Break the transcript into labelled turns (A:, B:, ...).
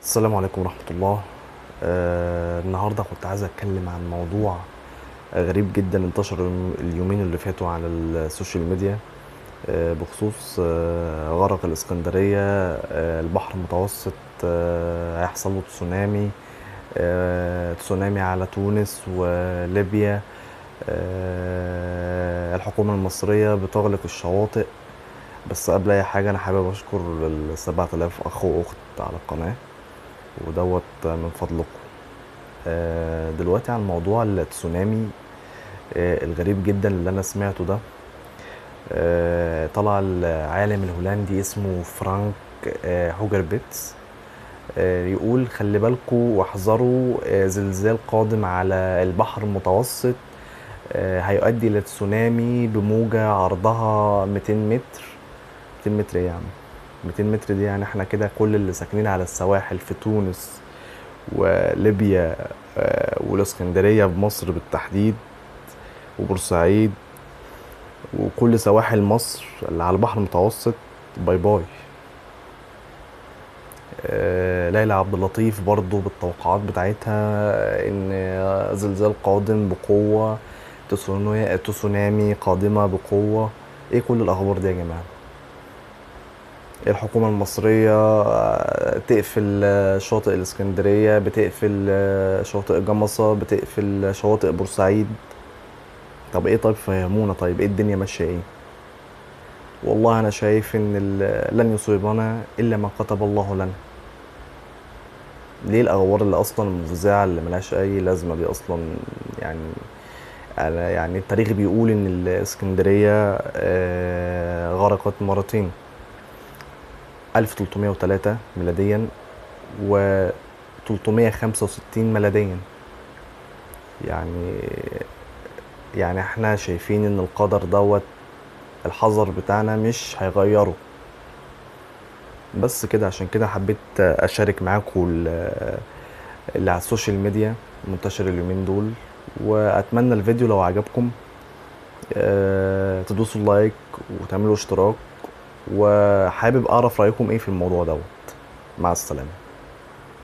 A: السلام عليكم ورحمة الله. النهاردة كنت عايز أتكلم عن موضوع غريب جدا انتشر اليومين اللي فاتوا على السوشيال ميديا، بخصوص غرق الإسكندرية. البحر المتوسط هيحصل له تسونامي، تسونامي على تونس وليبيا. الحكومة المصرية بتغلق الشواطئ. بس قبل أي حاجة أنا حابب أشكر ال7000 أخ وأخت على القناة، ودوت من فضلكم. دلوقتي عن موضوع التسونامي الغريب جدا اللي انا سمعته ده. طلع العالم الهولندي اسمه فرانك هوجربيتس، يقول خلي بالكوا واحذروا، زلزال قادم على البحر المتوسط هيؤدي الى تسونامي بموجة عرضها 200 متر. 200 متر ايه يا عم؟ 200 متر دي يعني احنا كده كل اللي ساكنين على السواحل في تونس وليبيا والاسكندرية بمصر بالتحديد وبورسعيد وكل سواحل مصر اللي على البحر المتوسط، باي باي. ليلى عبد اللطيف برضو بالتوقعات بتاعتها ان زلزال قادم بقوة، تسونامي قادمة بقوة. ايه كل الاخبار دي يا جماعة؟ الحكومة المصرية تقفل شاطئ الاسكندرية، بتقفل شاطئ جمصة، بتقفل شواطئ بورسعيد. طب ايه؟ طيب فهمونا، طيب ايه الدنيا ماشية ايه؟ والله انا شايف ان لن يصيبنا الا ما كتب الله لنا. ليه الاخبار اللي اصلا المفزعه اللي ملهاش اي لازمه دي اصلا؟ يعني يعني التاريخ بيقول ان الاسكندريه غرقت مرتين، 1303 ميلاديا و 365 ميلاديا. يعني احنا شايفين ان القدر دوت الحذر بتاعنا مش هيغيره. بس كده، عشان كده حبيت اشارك معاكم اللي على السوشيال ميديا منتشر اليومين دول. واتمنى الفيديو لو عجبكم تدوسوا لايك وتعملوا اشتراك، وحابب اعرف رايكم ايه في الموضوع دوت. مع السلامة.